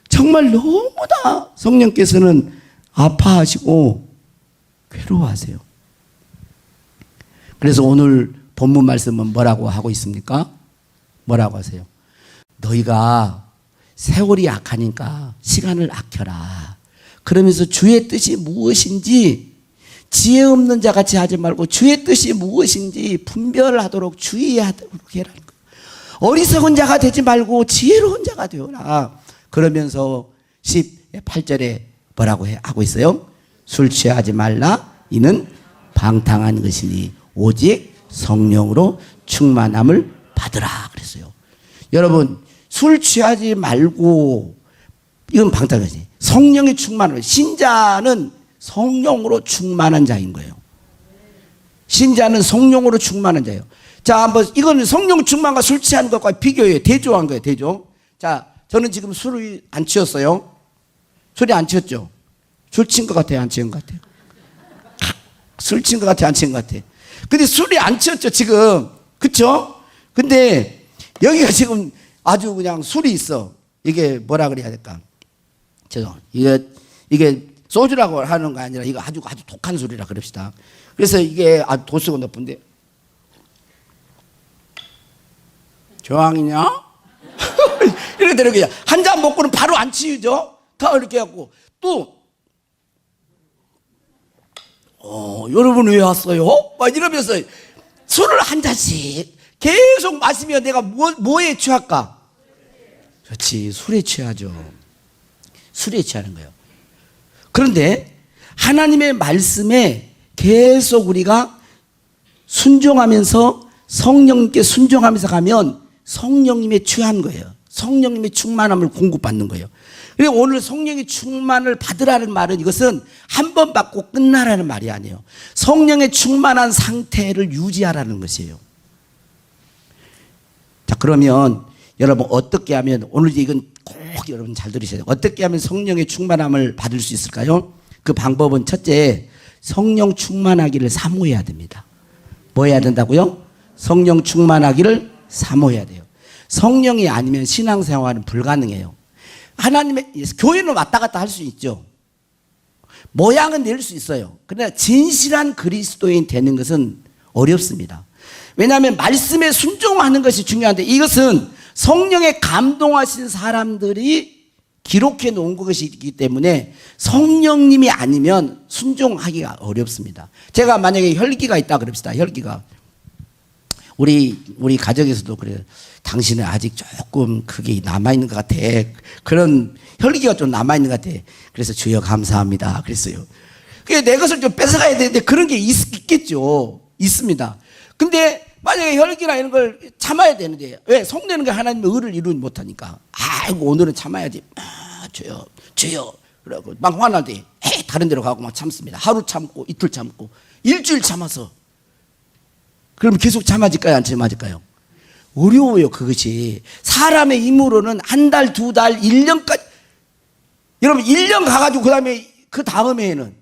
정말 너무나 성령께서는 아파하시고 괴로워하세요. 그래서 오늘 본문 말씀은 뭐라고 하고 있습니까? 뭐라고 하세요? 너희가 세월이 약하니까 시간을 아껴라. 그러면서 주의 뜻이 무엇인지 지혜 없는 자 같이 하지 말고 주의 뜻이 무엇인지 분별하도록 주의하도록 해라. 어리석은 자가 되지 말고 지혜로운 자가 되어라. 그러면서 18절에 뭐라고 하고 있어요? 술 취하지 말라. 이는 방탕한 것이니 오직 성령으로 충만함을 받으라 그랬어요. 여러분, 술 취하지 말고 이건 방탕한 것이니 성령의 충만함을, 신자는 성령으로 충만한 자인 거예요. 신자는 성령으로 충만한 자예요. 자, 한번 이거는 성령 충만과 술 취하는 것과 비교해요. 대조한 거예요. 대조. 자, 저는 지금 술을 안 취했어요. 술이 안 취했죠. 술 친 것 같아요, 안 친 것 같아요? 술 친 것 같아요, 안 친 것 같아요? 근데 술이 안 취했죠, 지금. 그쵸? 근데 여기가 지금 아주 그냥 술이 있어. 이게 뭐라 그래야 될까? 이게 소주라고 하는 거 아니라 이거 아주 독한 술이라 그럽시다. 그래서 이게 아주 도수가 높은데. 저항이냐? 이렇게 되는 거야. 한 잔 먹고는 바로 안 치우죠? 다 이렇게 해갖고. 또, 여러분 왜 왔어요? 막 이러면서 술을 한 잔씩 계속 마시면 내가 뭐에 취할까? 그렇지, 술에 취하죠. 술에 취하는 거예요. 그런데 하나님의 말씀에 계속 우리가 순종하면서 성령님께 순종하면서 가면 성령님의 취한 거예요. 성령님의 충만함을 공급받는 거예요. 그리고 오늘 성령의 충만을 받으라는 말은 이것은 한 번 받고 끝나라는 말이 아니에요. 성령의 충만한 상태를 유지하라는 것이에요. 자, 그러면 여러분 어떻게 하면, 오늘 이건 꼭 여러분 잘 들으셔야 돼요. 어떻게 하면 성령의 충만함을 받을 수 있을까요? 그 방법은 첫째, 성령 충만하기를 사모해야 됩니다. 뭐 해야 된다고요? 성령 충만하기를 사모해야 돼요. 성령이 아니면 신앙생활은 불가능해요. 하나님의 교회는 왔다 갔다 할 수 있죠. 모양은 낼 수 있어요. 그러나 진실한 그리스도인 되는 것은 어렵습니다. 왜냐하면 말씀에 순종하는 것이 중요한데, 이것은 성령에 감동하신 사람들이 기록해 놓은 것이기 때문에 성령님이 아니면 순종하기가 어렵습니다. 제가 만약에 혈기가 있다 그럽시다. 혈기가. 우리 가정에서도 그래요. 당신은 아직 조금 그게 남아있는 것 같아. 그런 혈기가 좀 남아있는 것 같아. 그래서 주여 감사합니다. 그랬어요. 그게 내 것을 좀 뺏어가야 되는데 그런 게 있겠죠. 있습니다. 근데 만약에 혈기나 이런 걸 참아야 되는데, 왜? 성내는 게 하나님의 의를 이루지 못하니까. 아이고, 오늘은 참아야지. 주여. 그러고 막 화날 때 다른 데로 가고 막 참습니다. 하루 참고 이틀 참고 일주일 참아서. 그럼 계속 참아질까요? 안 참아질까요? 어려워요, 그것이. 사람의 힘으로는 한 달, 두 달, 1년까지. 여러분, 1년 가가지고 그 다음에는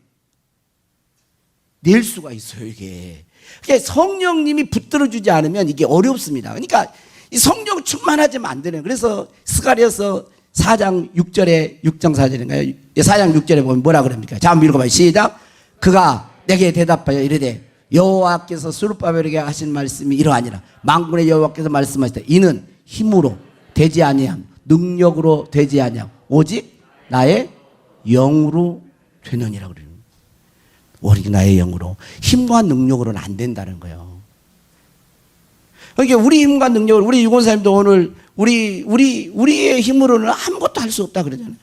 낼 수가 있어요, 이게. 그러니까 성령님이 붙들어주지 않으면 이게 어렵습니다. 그러니까 이 성령 충만하지만 안 되는. 그래서 스가랴서 4장 6절에 6장 4절인가요? 4장 6절에 보면 뭐라 그럽니까? 자, 한번 읽어봐요. 시작. 그가 내게 대답하여 이르되 여호와께서 스룹바벨에게 하신 말씀이 이러하니라. 만군의 여호와께서 말씀하시되 이는 힘으로 되지 아니함, 능력으로 되지 아니함, 오직 나의 영으로 되느니라 그래요. 오직 나의 영으로. 힘과 능력으로는 안 된다는 거예요. 그러니까 우리 힘과 능력을, 우리 유권사님도 오늘 우리의 힘으로는 아무것도 할 수 없다 그러잖아요.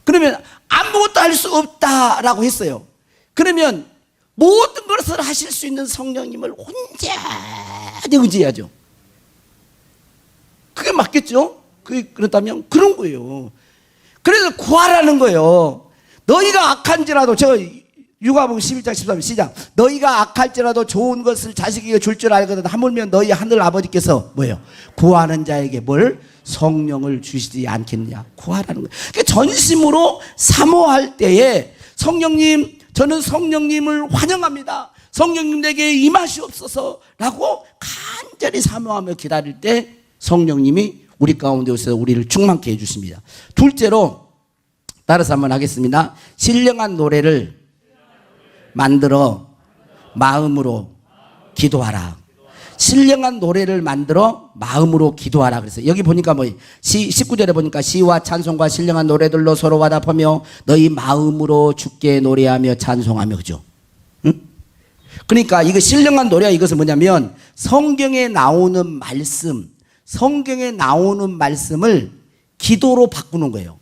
그러면 아무것도 할 수 없다라고 했어요. 그러면 모든 것을 하실 수 있는 성령님을 온전히 의지해야죠. 그게 맞겠죠? 그렇다면 그런 거예요. 그래서 구하라는 거예요. 너희가 악한지라도, 제가 누가복음 11장 13절 시작. 너희가 악할지라도 좋은 것을 자식에게 줄 줄 알거든 하물며 너희 하늘 아버지께서 뭐예요? 구하는 자에게 뭘? 성령을 주시지 않겠느냐. 구하라는 거예요. 그러니까 전심으로 사모할 때에 성령님, 저는 성령님을 환영합니다. 성령님 내게 임하시옵소서라고 간절히 사모하며 기다릴 때 성령님이 우리 가운데 오셔서 우리를 충만케 해주십니다. 둘째로 따라서 한번 하겠습니다. 신령한 노래를 만들어 마음으로 기도하라. 신령한 노래를 만들어 마음으로 기도하라. 그래서 여기 보니까 19절에 보니까 시와 찬송과 신령한 노래들로 서로 화답하며 너희 마음으로 주께 노래하며 찬송하며, 그죠? 응? 그러니까 이거 신령한 노래가 이것은 뭐냐면 성경에 나오는 말씀을 기도로 바꾸는 거예요.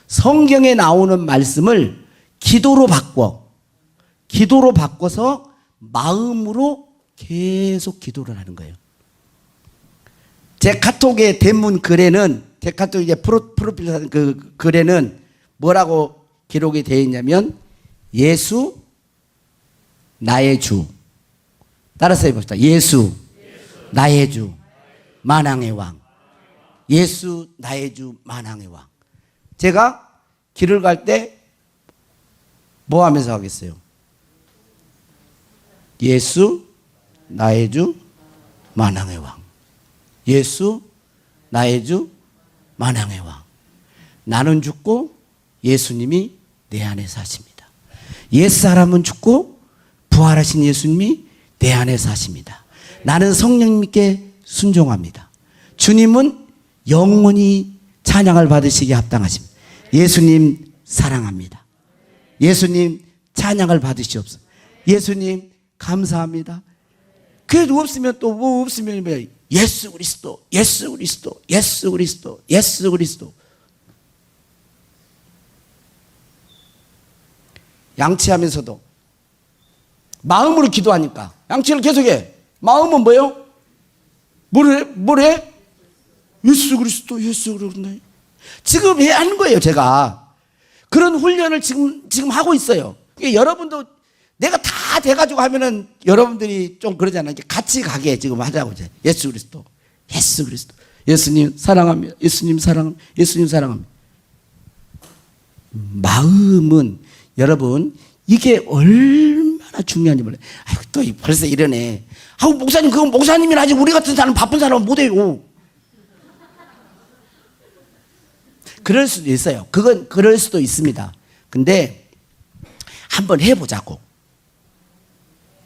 성경에 나오는 말씀을 기도로 바꿔서 마음으로 계속 기도를 하는 거예요. 제 카톡의 대문 글에는, 제 카톡 이제 프로필 사진 그 글에는 뭐라고 기록이 되어 있냐면 예수 나의 주. 따라서 해봅시다. 예수 나의 주 만왕의 왕. 예수 나의 주 만왕의 왕. 제가 길을 갈 때 뭐 하면서 하겠어요? 예수 나의 주 만왕의 왕. 예수 나의 주 만왕의 왕. 나는 죽고 예수님이 내 안에 사십니다. 옛사람은 죽고 부활하신 예수님이 내 안에 사십니다. 나는 성령님께 순종합니다. 주님은 영원히 찬양을 받으시기에 합당하십니다. 예수님 사랑합니다. 예수님 찬양을 받으시옵소서. 예수님 감사합니다. 그래도 없으면 또 뭐 없으면 뭐 예수 그리스도, 예수 그리스도, 예수 그리스도, 예수 그리스도. 양치하면서도 마음으로 기도하니까 양치를 계속해. 마음은 뭐예요? 뭐래? 예수 그리스도, 예수 그리스도. 지금 해야 하는 거예요, 제가. 그런 훈련을 지금 하고 있어요. 여러분도 내가 다 돼가지고 하면은 여러분들이 좀 그러잖아요. 같이 가게 지금 하자고. 예수 그리스도, 예수 그리스도. 예수님 사랑합니다. 예수님 사랑합니다. 예수님 사랑합니다. 마음은 여러분 이게 얼마나 중요한지 몰라요. 아이고 또 벌써 이러네. 아우 목사님 그건 목사님이나 아직 우리 같은 사람 바쁜 사람은 못해요. 그럴 수도 있어요. 그건 그럴 수도 있습니다. 근데 한번 해보자고.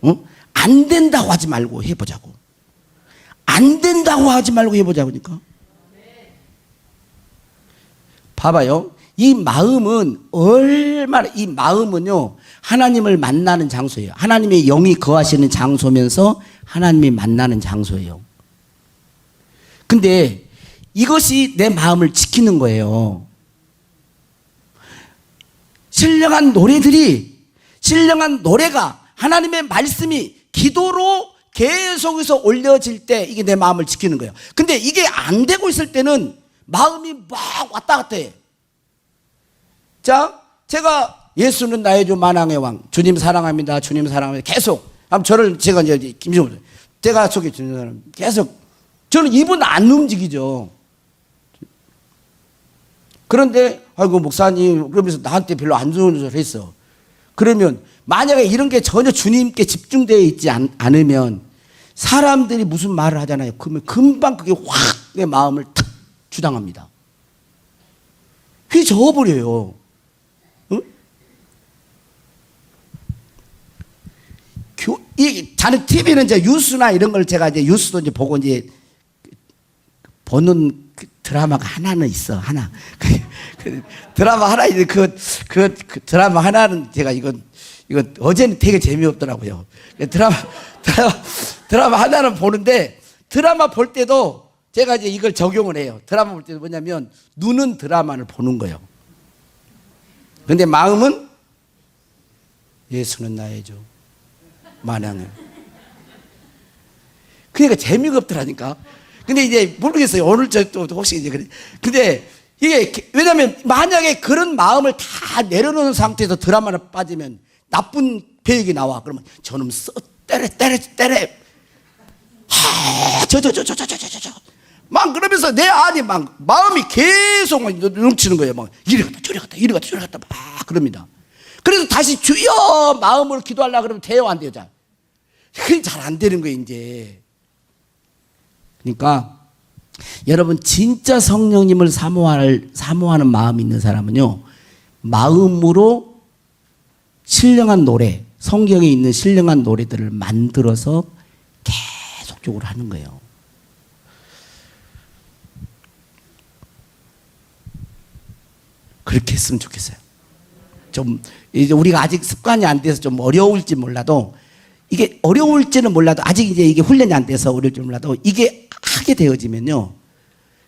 응? 안 된다고 하지 말고 해보자고. 안 된다고 하지 말고 해보자고니까. 봐봐요. 이 마음은 얼마나, 이 마음은요, 하나님을 만나는 장소예요. 하나님의 영이 거하시는 장소면서 하나님이 만나는 장소예요. 근데 이것이 내 마음을 지키는 거예요. 신령한 노래가 하나님의 말씀이 기도로 계속해서 올려질 때 이게 내 마음을 지키는 거예요. 근데 이게 안 되고 있을 때는 마음이 막 왔다 갔다 해. 자, 제가 예수는 나의 주 만왕의 왕, 주님 사랑합니다, 주님 사랑합니다. 계속. 저를 제가 이제 김정우, 제가 속에 주는 사람 계속. 저는 입은 안 움직이죠. 그런데 아이고 목사님 그러면서 나한테 별로 안 좋은 소리 했어. 그러면 만약에 이런 게 전혀 주님께 집중되어 있지 않으면 사람들이 무슨 말을 하잖아요. 그러면 금방 그게 확 내 마음을 탁 주당합니다. 휘저어버려요. 응? 자는 TV는 이제 뉴스나 이런 걸 제가 이제 뉴스도 이제 보고 이제 보는 그 드라마가 하나는 있어. 하나. 그 드라마 하나 있는데 그 드라마 하나는 제가 이거 어제는 되게 재미없더라고요. 드라마 하나는 보는데 드라마 볼 때도 제가 이제 이걸 적용을 해요. 드라마 볼 때도 뭐냐면 눈은 드라마를 보는 거예요. 근데 마음은 예수는 나의 주 만왕의. 그러니까 재미가 없더라니까. 근데 이제 모르겠어요. 오늘 또 혹시 이제 그래. 근데 이게 왜냐면 만약에 그런 마음을 다 내려놓는 상태에서 드라마를 빠지면 나쁜 배역이 나와. 그러면 저놈 때려. 막 그러면서 내 안이 막 마음이 계속 넘치는 거예요. 막 이리 갔다 막 그럽니다. 그래서 다시 주여 마음으로 기도하려고 그러면 돼요, 안 돼요? 그게 잘 안 되는 거예요, 이제. 그러니까 여러분 진짜 성령님을 사모하는 마음이 있는 사람은요, 마음으로 신령한 노래, 성경에 있는 신령한 노래들을 만들어서 계속적으로 하는 거예요. 그렇게 했으면 좋겠어요. 좀 이제 우리가 아직 습관이 안 돼서 좀 어려울지 몰라도, 이게 어려울지는 몰라도 아직 이제 이게 훈련이 안 돼서 어려울지 몰라도 이게 하게 되어지면요,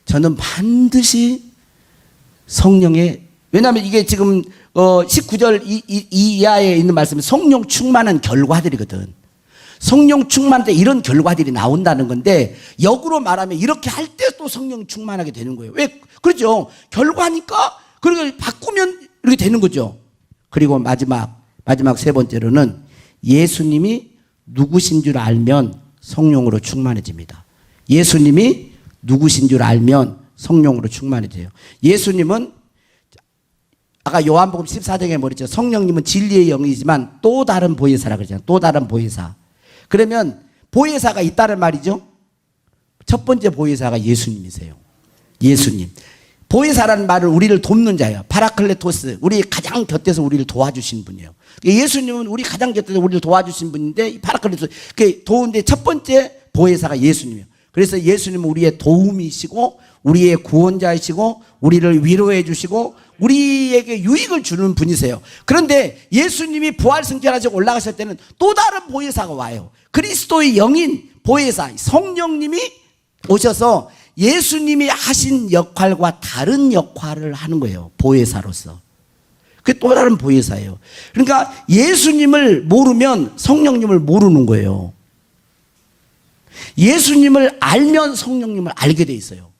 저는 반드시 성령의, 왜냐하면 이게 지금 19절 이하에 있는 말씀은 성령 충만한 결과들이거든. 성령 충만할 때 이런 결과들이 나온다는 건데, 역으로 말하면 이렇게 할 때 또 성령 충만하게 되는 거예요. 왜? 그렇죠. 결과니까 그걸 바꾸면 이렇게 되는 거죠. 그리고 마지막 세 번째로는 예수님이 누구신 줄 알면 성령으로 충만해집니다. 예수님이 누구신 줄 알면 성령으로 충만해져요. 예수님은 아까 요한복음 14장에 뭐랬죠? 성령님은 진리의 영이지만 또 다른 보혜사라 그러잖아요. 또 다른 보혜사. 그러면 보혜사가 있다는 말이죠. 첫 번째 보혜사가 예수님이세요. 예수님. 보혜사라는 말은 우리를 돕는 자예요. 파라클레토스. 우리 가장 곁에서 우리를 도와주신 분이에요. 예수님은 우리 가장 곁에서 우리를 도와주신 분인데 이 파라클레토스. 도우는데 첫 번째 보혜사가 예수님이에요. 그래서 예수님은 우리의 도움이시고 우리의 구원자이시고 우리를 위로해 주시고 우리에게 유익을 주는 분이세요. 그런데 예수님이 부활승천하시고 올라가실 때는 또 다른 보혜사가 와요. 그리스도의 영인 보혜사 성령님이 오셔서 예수님이 하신 역할과 다른 역할을 하는 거예요. 보혜사로서. 그게 또 다른 보혜사예요. 그러니까 예수님을 모르면 성령님을 모르는 거예요. 예수님을 알면 성령님을 알게 돼 있어요.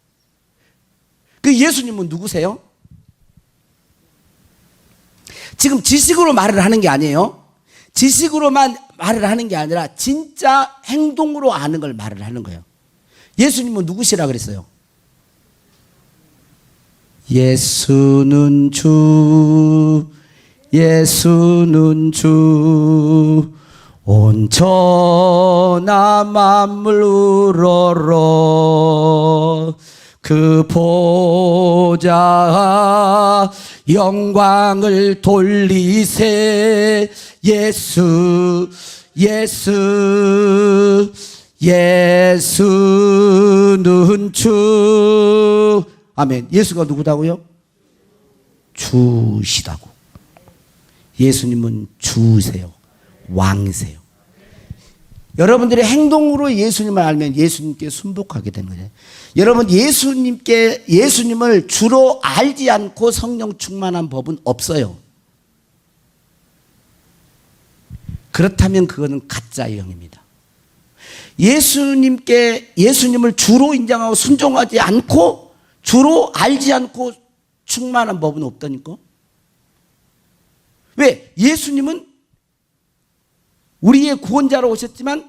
그 예수님은 누구세요? 지금 지식으로 말을 하는 게 아니에요. 지식으로만 말을 하는 게 아니라 진짜 행동으로 아는 걸 말을 하는 거예요. 예수님은 누구시라 그랬어요? 예수는 주, 예수는 주, 온천하 만물 우러러 그 보좌 영광을 돌리세. 예수, 예수, 예수는 주. 아멘. 예수가 누구다고요? 주시다고. 예수님은 주세요. 왕이세요. 여러분들의 행동으로 예수님을 알면 예수님께 순복하게 되는 거예요. 여러분 예수님을 주로 알지 않고 성령 충만한 법은 없어요. 그렇다면 그거는 가짜의 영입니다. 예수님을 주로 인정하고 순종하지 않고 주로 알지 않고 충만한 법은 없다니까. 왜? 예수님은 우리의 구원자로 오셨지만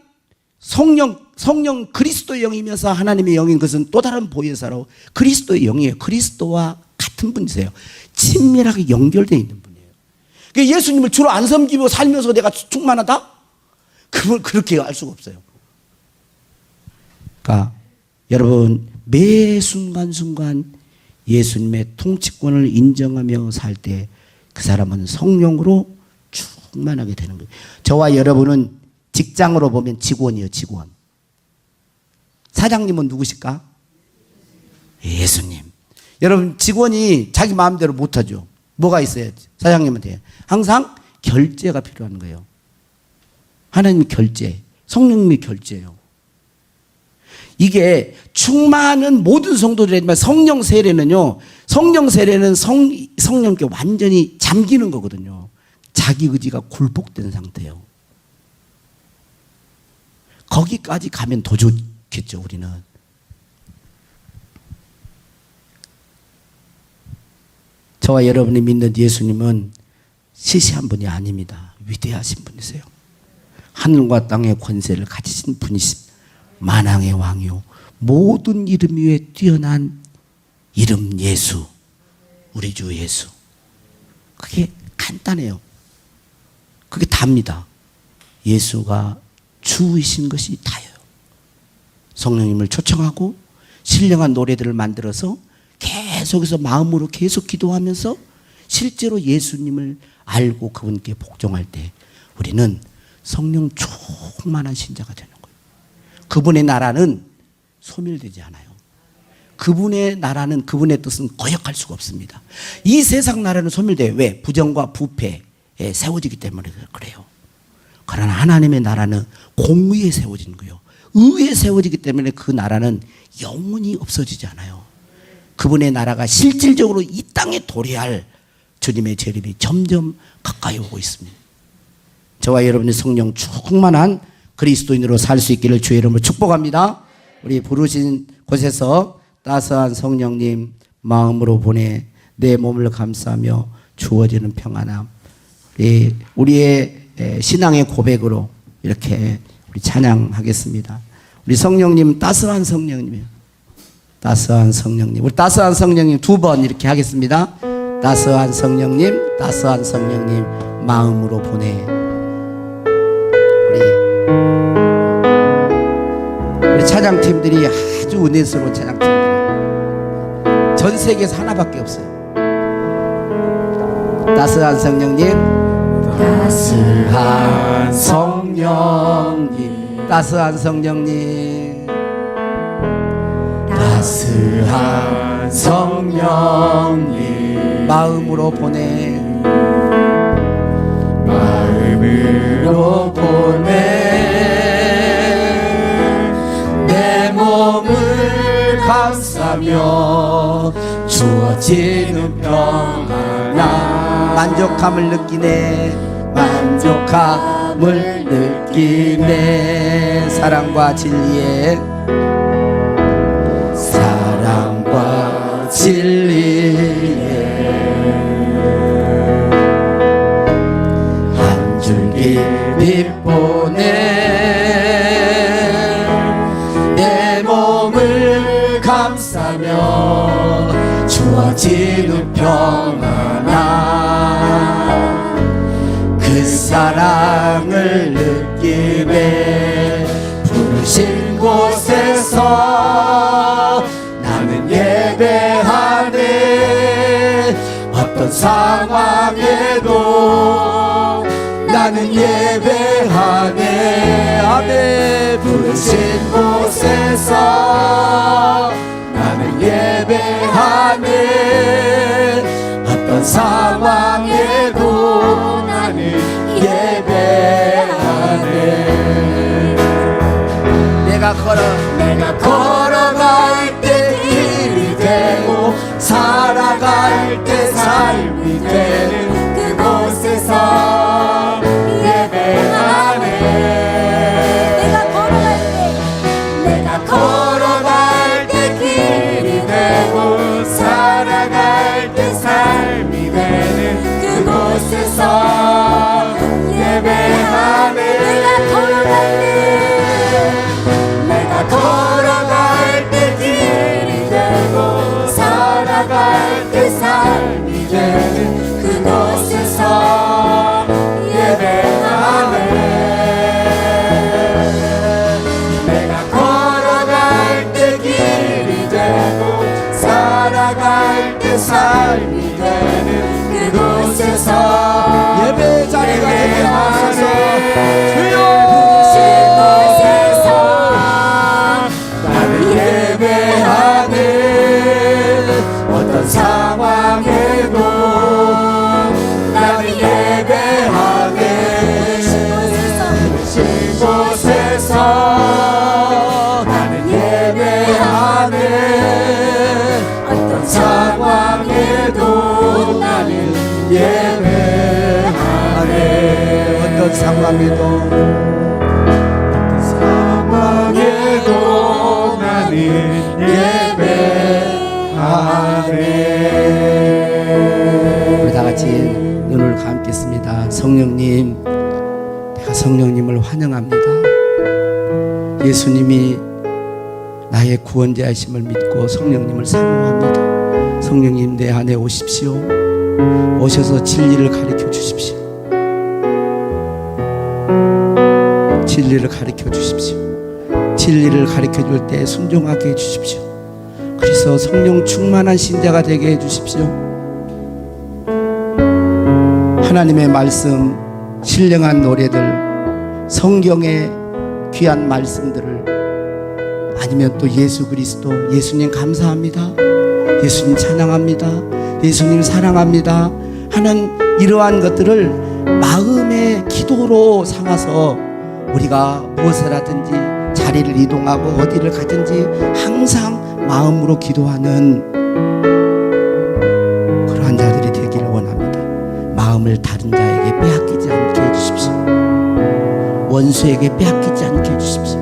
성령 그리스도의 영이면서 하나님의 영인 것은 또 다른 보혜사로 그리스도의 영이에요. 그리스도와 같은 분이세요. 친밀하게 연결되어 있는 분이에요. 그러니까 예수님을 주로 안 섬기고 살면서 내가 충만하다? 그걸 그렇게 알 수가 없어요. 그러니까 여러분 매 순간순간 예수님의 통치권을 인정하며 살 때 그 사람은 성령으로 충만하게 되는 거예요. 저와 여러분은 직장으로 보면 직원이에요. 직원. 사장님은 누구실까? 예수님. 여러분 직원이 자기 마음대로 못하죠. 뭐가 있어야 사장님한테 항상 결제가 필요한 거예요. 하나님이 결제, 성령님이 결제예요. 이게 충만한 모든 성도들이지만 성령 세례는요. 성령 세례는 성령께 완전히 잠기는 거거든요. 자기 의지가 굴복된 상태예요. 거기까지 가면 더 좋겠죠, 우리는. 저와 여러분이 믿는 예수님은 시시한 분이 아닙니다. 위대하신 분이세요. 하늘과 땅의 권세를 가지신 분이십니다. 만왕의 왕이요 모든 이름 위에 뛰어난 이름 예수, 우리 주 예수. 그게 간단해요. 그게 답니다. 예수가 주이신 것이 다예요. 성령님을 초청하고 신령한 노래들을 만들어서 계속해서 마음으로 계속 기도하면서 실제로 예수님을 알고 그분께 복종할 때 우리는 성령 충만한 신자가 되는 거예요. 그분의 나라는 소멸되지 않아요. 그분의 나라는 그분의 뜻은 거역할 수가 없습니다. 이 세상 나라는 소멸돼요. 왜? 부정과 부패에 세워지기 때문에 그래요. 그러나 하나님의 나라는 공의에 세워지는 거예요. 의에 세워지기 때문에 그 나라는 영원히 없어지지 않아요. 그분의 나라가 실질적으로 이 땅에 도래할 주님의 재림이 점점 가까이 오고 있습니다. 저와 여러분의 성령 충만한 그리스도인으로 살 수 있기를 주의 이름으로 축복합니다. 우리 부르신 곳에서 따스한 성령님 마음으로 보내 내 몸을 감싸며 주어지는 평안함, 우리의 신앙의 고백으로 이렇게 우리 찬양하겠습니다. 우리 성령님 따스한 성령님이에요. 따스한 성령님. 우리 따스한 성령님 두 번 이렇게 하겠습니다. 따스한 성령님, 따스한 성령님 마음으로 보내. 우리 찬양팀들이 아주 은혜스러운 찬양팀들. 전 세계에서 하나밖에 없어요. 따스한 성령님, 따스한 성령님, 따스한 성령님, 따스한 성령님 마음으로 보내. 마음으로 보내. 내 몸을 감싸며 주어지는 평안함. 만족함을 느끼네. 만족함을 느끼네. 사랑과 진리에, 사랑과 진리에 한 줄기 빛 보내. 내 몸을 감싸며 주어지는 평안함. 그 사랑을 느끼네. 부르신 곳에서 나는 예배하네. 어떤 상황에도 나는 예배하네. 아멘. 부르신 곳에서 나는 예배하네. 어떤 상황에도 나는 예배하네. 내가 걸어갈 때 길이 되고 살아갈 때 삶이 되는 그곳에서 예배하네. 내가 걸어갈 때 길이 되고 살아갈 때 삶이 되는 그곳에서 예배하네. 내가 걸어갈 때 길이 되고 살아갈 때 삶이 되는 그곳에서 예배하네. 내가 걸어갈 때 길이 되고 살아갈 때 삶이 되는 그곳에서 예배 자리가 되게 하소서. 주여 어떤 상황에도 나는 예배하네. 신 곳에서 나는 예배하네. 어떤 상황에도 나는 예배하네. 어떤 상황에도 나는 예배하네. 우리 다 같이 눈을 감겠습니다. 성령님, 내가 성령님을 환영합니다. 예수님이 나의 구원자이심을 믿고 성령님을 사모합니다. 성령님 내 안에 오십시오. 오셔서 진리를 가르쳐 주십시오. 진리를 가르쳐 주십시오. 진리를 가르쳐 줄 때 순종하게 해 주십시오. 그래서 성령 충만한 신자가 되게 해 주십시오. 하나님의 말씀, 신령한 노래들, 성경의 귀한 말씀들을, 아니면 또 예수 그리스도, 예수님 감사합니다, 예수님 찬양합니다, 예수님 사랑합니다 하는 이러한 것들을 마음의 기도로 삼아서 우리가 무엇을 하든지 자리를 이동하고 어디를 가든지 항상 마음으로 기도하는 그러한 자들이 되기를 원합니다. 마음을 다른 자에게 빼앗기지 않게 해주십시오. 원수에게 빼앗기지 않게 해주십시오.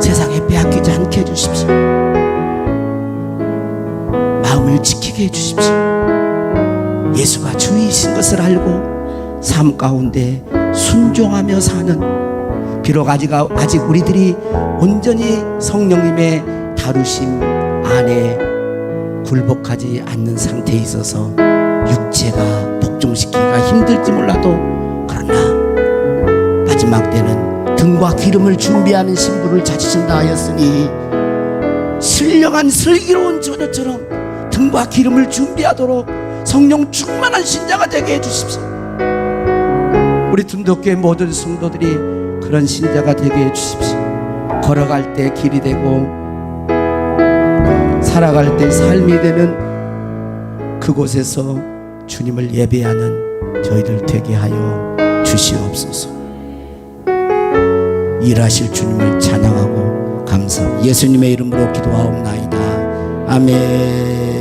세상에 빼앗기지 않게 해주십시오. 마음을 지키게 해주십시오. 예수가 주이신 것을 알고 삶 가운데 순종하며 사는, 비록 아직 우리들이 온전히 성령님의 다루심 안에 굴복하지 않는 상태에 있어서 육체가 복종시키기가 힘들지 몰라도, 그러나 마지막 때는 등과 기름을 준비하는 신부를 찾으신다 하였으니 신령한 슬기로운 저녀처럼 등과 기름을 준비하도록 성령 충만한 신자가 되게 해주십시오. 우리 둔덕교회 모든 성도들이 그런 신자가 되게 해주십시오. 걸어갈 때 길이 되고 살아갈 때 삶이 되는 그곳에서 주님을 예배하는 저희들 되게 하여 주시옵소서. 일하실 주님을 찬양하고 감사 예수님의 이름으로 기도하옵나이다. 아멘.